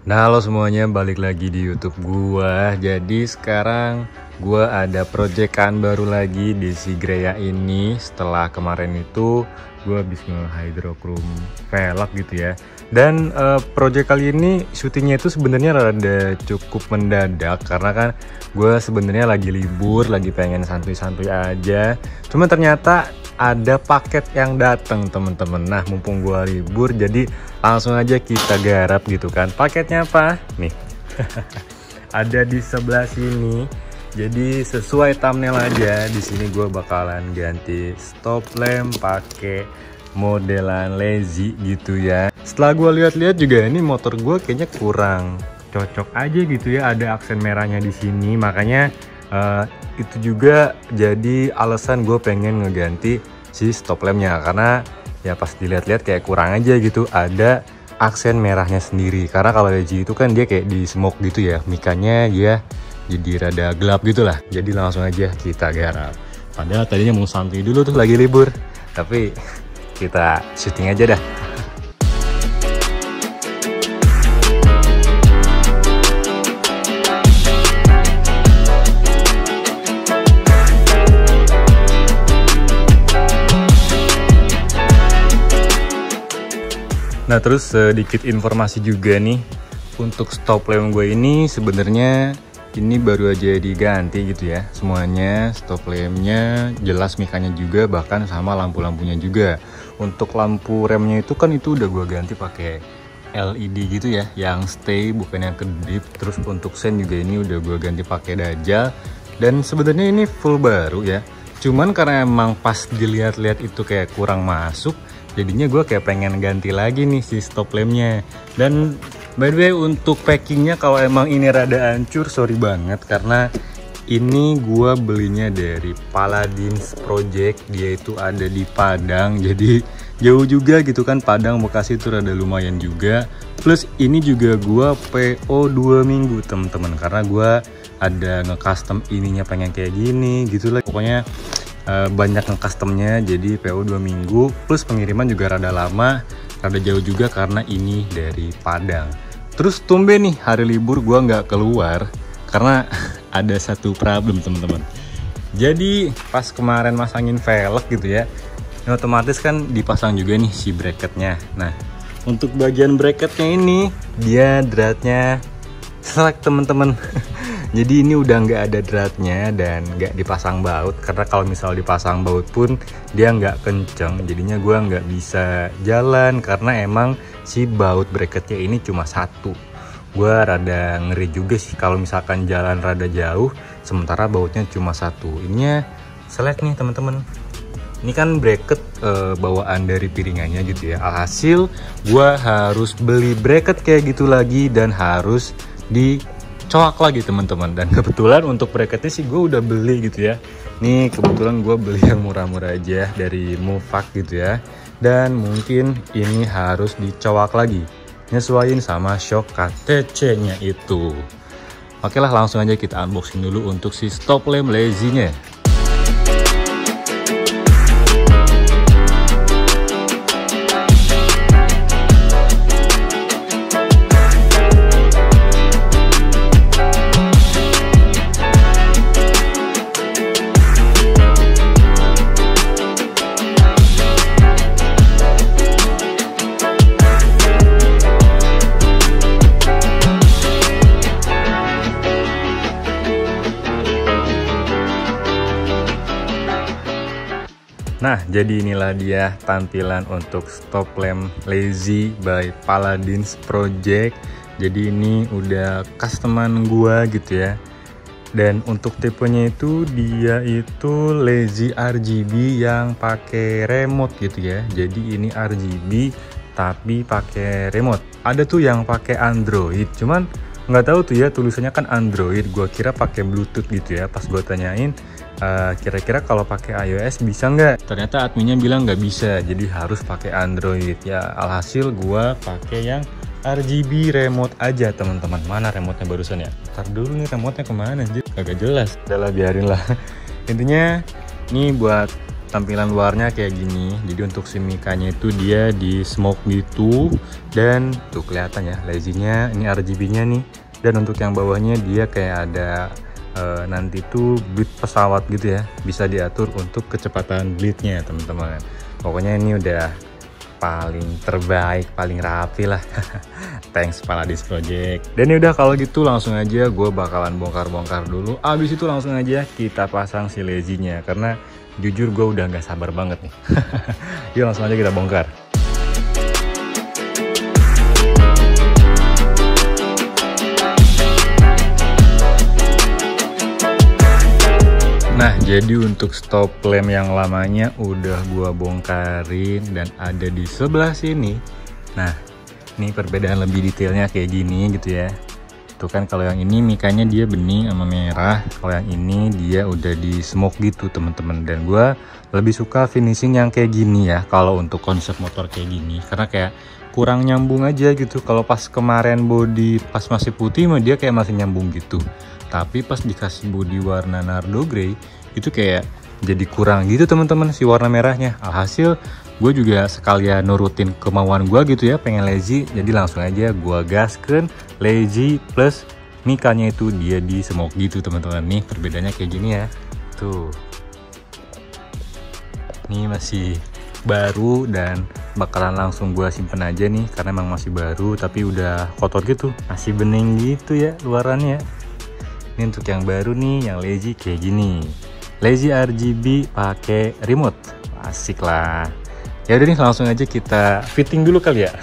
Nah, halo semuanya, balik lagi di YouTube gua. Jadi sekarang gua ada proyekan baru lagi di si Greya ini. Setelah kemarin itu gua habis nge-hydrochrome velg gitu ya. Dan proyek kali ini syutingnya itu sebenarnya rada cukup mendadak karena kan gua sebenarnya lagi libur, lagi pengen santuy-santuy aja. Cuma ternyata ada paket yang datang temen-temen. Nah, mumpung gua libur jadi langsung aja kita garap gitu kan. Paketnya apa? Nih. Ada di sebelah sini. Jadi sesuai thumbnail aja, di sini gua bakalan ganti stop lamp pakai modelan lazy gitu ya. Setelah gua lihat-lihat juga ini motor gua kayaknya kurang cocok aja gitu ya, ada aksen merahnya di sini. Makanya itu juga jadi alasan gue pengen ngeganti si stop lampnya, karena ya pas dilihat-lihat kayak kurang aja gitu, ada aksen merahnya sendiri. Karena kalau LG itu kan dia kayak di smoke gitu ya, mikanya dia jadi rada gelap gitu lah. Jadi langsung aja kita garap. Padahal tadinya mau santai dulu tuh lagi libur, tapi kita syuting aja dah. Nah, terus sedikit informasi juga nih, untuk stop lamp gue ini sebenarnya ini baru aja diganti gitu ya. Semuanya stop lampnya jelas, mikanya juga, bahkan sama lampu-lampunya juga. Untuk lampu remnya itu kan itu udah gue ganti pakai LED gitu ya, yang stay bukan yang kedip. Terus untuk sen juga ini udah gue ganti pakai Dajjal. Dan sebenarnya ini full baru ya. Cuman karena emang pas dilihat-lihat itu kayak kurang masuk, jadinya gue kayak pengen ganti lagi nih si stop lampnya. Dan by the way, untuk packingnya kalau emang ini rada hancur, sorry banget, karena ini gue belinya dari Paladins Project. Dia itu ada di Padang, jadi jauh juga gitu kan. Padang Bekasi itu rada lumayan juga. Plus ini juga gue PO 2 minggu temen-temen, karena gue ada nge-custom ininya pengen kayak gini gitu lah. Pokoknya banyak nge-customnya, jadi PO 2 minggu. Plus pengiriman juga rada lama, rada jauh juga karena ini dari Padang. Terus tumben nih hari libur gue nggak keluar karena ada satu problem teman-teman. Jadi pas kemarin masangin velg gitu ya, ini otomatis kan dipasang juga nih si bracketnya. Nah, untuk bagian bracketnya ini dia dratnya selek teman-teman. Jadi ini udah nggak ada dratnya dan nggak dipasang baut, karena kalau misal dipasang baut pun dia nggak kenceng. Jadinya gue nggak bisa jalan karena emang si baut bracketnya ini cuma satu. Gue rada ngeri juga sih kalau misalkan jalan rada jauh sementara bautnya cuma satu. Ininya selek nih teman-teman. Ini kan bracket bawaan dari piringannya gitu ya. Alhasil gue harus beli bracket kayak gitu lagi dan harus dicowak lagi teman-teman. Dan kebetulan untuk bracketnya sih gue udah beli gitu ya. Nih kebetulan gue beli yang murah-murah aja dari Mufak gitu ya. Dan mungkin ini harus dicowak lagi, nyesuaiin sama shock KTC nya itu. Oke lah, langsung aja kita unboxing dulu untuk si stop lamp lazy nya. Nah, jadi inilah dia tampilan untuk stop lamp lazy by Paladins Project. Jadi ini udah customan gua gitu ya. Dan untuk tipenya itu dia itu lazy RGB yang pakai remote gitu ya. Jadi ini RGB tapi pakai remote. Ada tuh yang pakai Android, cuman nggak tahu tuh ya, tulisannya kan Android. Gua kira pakai Bluetooth gitu ya. Pas gua tanyain, kira-kira kalau pakai iOS bisa nggak? Ternyata adminnya bilang nggak bisa, jadi harus pakai Android ya. Alhasil gua pakai yang RGB remote aja teman-teman. Mana remote-nya barusan ya? Ntar dulu nih, remote-nya kemana anjir? Kagak jelas. Udahlah, biarin lah. Intinya ini buat tampilan luarnya kayak gini. Jadi untuk si mikanya itu dia di smoke gitu, dan tuh kelihatan ya lazy-nya, ini RGB-nya nih. Dan untuk yang bawahnya dia kayak ada nanti tuh bleed pesawat gitu ya, bisa diatur untuk kecepatan bleednya teman-teman. Pokoknya ini udah paling terbaik, paling rapi lah. Thanks Paladins Project. Dan udah kalau gitu langsung aja gue bakalan bongkar-bongkar dulu. Abis itu langsung aja kita pasang si lazy-nya, karena jujur gue udah gak sabar banget nih. Yuk langsung aja kita bongkar. Nah, jadi untuk stop lamp yang lamanya udah gua bongkarin dan ada di sebelah sini. Nah, ini perbedaan lebih detailnya kayak gini gitu ya. Tuh kan kalau yang ini mikanya dia bening sama merah, kalau yang ini dia udah di smoke gitu teman-teman. Dan gua lebih suka finishing yang kayak gini ya kalau untuk konsep motor kayak gini, karena kayak kurang nyambung aja gitu. Kalau pas kemarin body pas masih putih mah dia kayak masih nyambung gitu. Tapi pas dikasih body warna Nardo Grey itu kayak jadi kurang gitu teman-teman si warna merahnya. Alhasil gue juga sekalian nurutin kemauan gue gitu ya, pengen lazy, jadi langsung aja gue gaskan lazy plus mikanya itu dia di smoke gitu teman-teman. Nih perbedaannya kayak gini ya. Tuh. Ini masih baru dan bakalan langsung gue simpen aja nih karena emang masih baru tapi udah kotor gitu, masih bening gitu ya luarannya. Ini untuk yang baru nih, yang lazy kayak gini. Lazy RGB pakai remote. Asik lah. Ya udah nih langsung aja kita fitting dulu kali ya.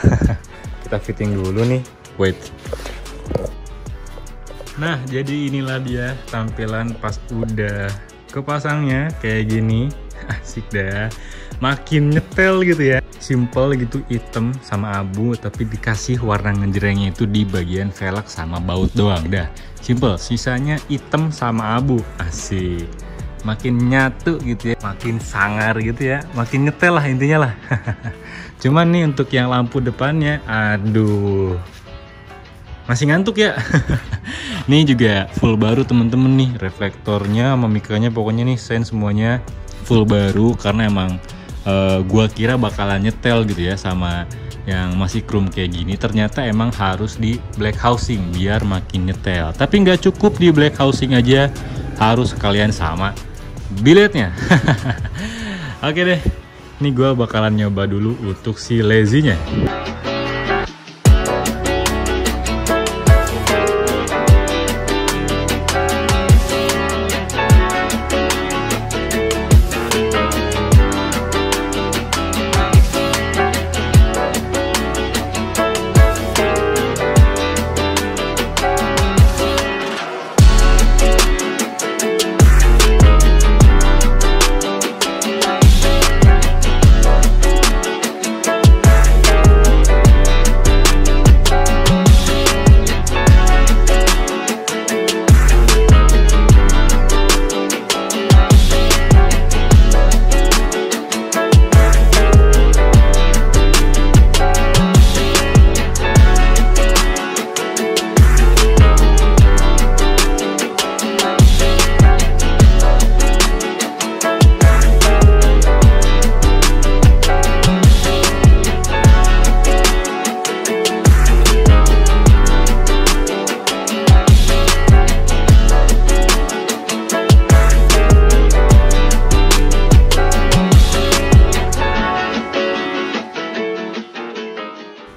Kita fitting dulu nih. Wait. Nah, jadi inilah dia tampilan pas udah kepasangnya kayak gini. Asik dah. Makin nyetel gitu ya. Simple gitu, hitam sama abu, tapi dikasih warna ngejrengnya itu di bagian velg sama baut doang. Dah, simple. Sisanya hitam sama abu. Asik. Makin nyatu gitu ya, makin sangar gitu ya, makin nyetel lah intinya lah. Cuman nih untuk yang lampu depannya, aduh, masih ngantuk ya. Nih juga full baru temen-temen nih, reflektornya sama mikanya pokoknya nih sen semuanya full baru, karena emang gua kira bakalan nyetel gitu ya sama yang masih chrome kayak gini. Ternyata emang harus di black housing biar makin nyetel. Tapi nggak cukup di black housing aja, harus sekalian sama biletnya. Oke deh, ini gue bakalan nyoba dulu untuk si lazy-nya.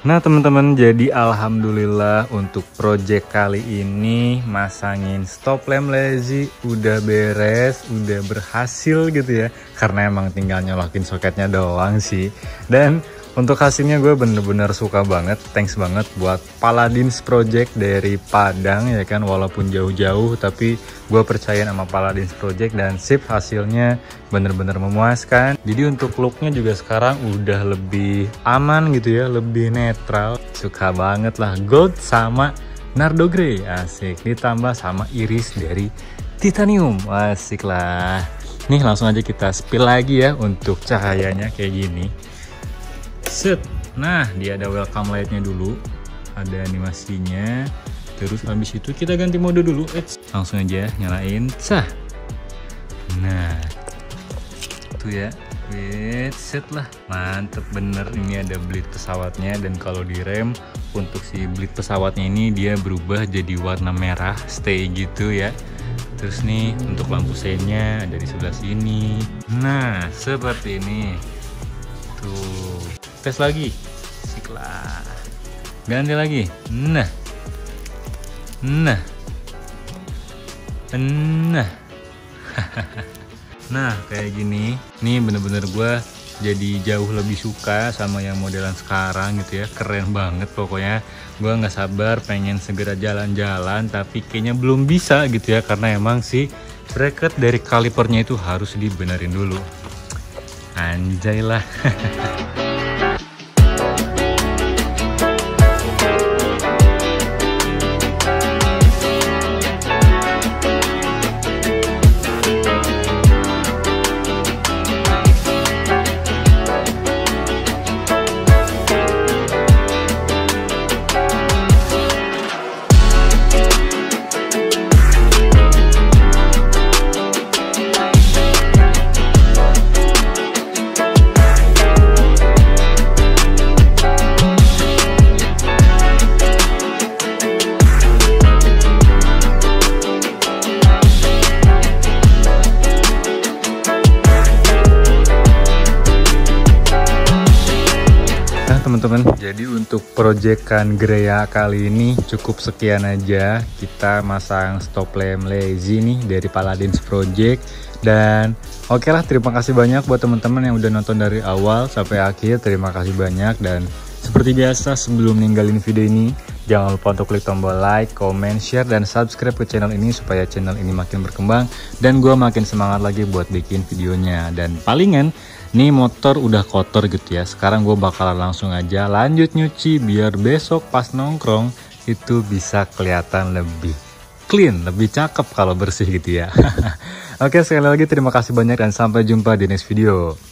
Nah teman-teman, jadi alhamdulillah untuk project kali ini masangin stop lamp lazy udah beres, udah berhasil gitu ya. Karena emang tinggal nyolokin soketnya doang sih. Dan untuk hasilnya gue bener-bener suka banget. Thanks banget buat Paladins Project dari Padang ya kan. Walaupun jauh-jauh tapi gue percaya sama Paladins Project dan sip, hasilnya bener-bener memuaskan. Jadi untuk looknya juga sekarang udah lebih aman gitu ya, lebih netral. Suka banget lah, gold sama Nardo Grey, asik. Ditambah sama iris dari titanium, asik lah. Nih langsung aja kita spill lagi ya untuk cahayanya kayak gini. Set. Nah, dia ada welcome light-nya dulu, ada animasinya. Terus habis itu kita ganti mode dulu. Langsung aja nyalain. Sah. Nah, itu tuh ya. Wait, set lah, mantep bener. Ini ada bleed pesawatnya, dan kalau direm untuk si bleed pesawatnya ini dia berubah jadi warna merah, stay gitu ya. Terus nih untuk lampu seinnya ada di sebelah sini. Nah seperti ini tuh. Tes lagi, siklah, ganti lagi. Nah nah kayak gini nih, bener-bener gue jadi jauh lebih suka sama yang modelan sekarang gitu ya. Keren banget pokoknya. Gue nggak sabar pengen segera jalan-jalan, tapi kayaknya belum bisa gitu ya, karena emang si bracket dari kalipernya itu harus dibenerin dulu. Anjay lah. Teman-teman, jadi untuk proyekan Greya kali ini cukup sekian aja. Kita masang stop lamp lazy nih dari Paladins Project. Dan oke lah, terima kasih banyak buat teman-teman yang udah nonton dari awal sampai akhir. Terima kasih banyak, dan seperti biasa sebelum ninggalin video ini, jangan lupa untuk klik tombol like, comment, share, dan subscribe ke channel ini supaya channel ini makin berkembang dan gue makin semangat lagi buat bikin videonya. Dan palingan nih motor udah kotor gitu ya, sekarang gue bakalan langsung aja lanjut nyuci biar besok pas nongkrong itu bisa kelihatan lebih clean, lebih cakep kalau bersih gitu ya. Oke, sekali lagi terima kasih banyak dan sampai jumpa di next video.